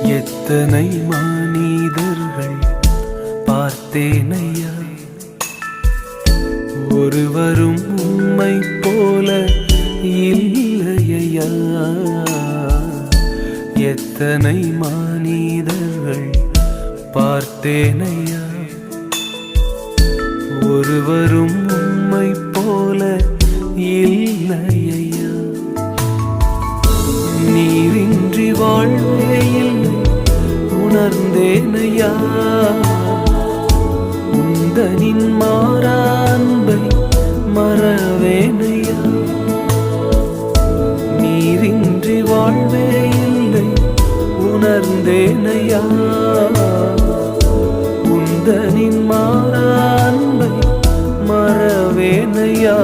எத்தனை மனிதர்கள் பார்த்தேனையா, ஒருவரும் உம்மை போல இல்லையா. எத்தனை மனிதர்கள் பார்த்தேனையா, ஒருவரும் உம்மை போல இல்லையா. நீரின்றி வாழ்வே இல்லை உணர்ந்தேனையா, உந்தனின் மாறா அன்பை மறவேனையா. நீரின்றி வாழ்வே இல்லை உணர்ந்தேனையா, உந்தனின் மாறா அன்பை மறவேனையா.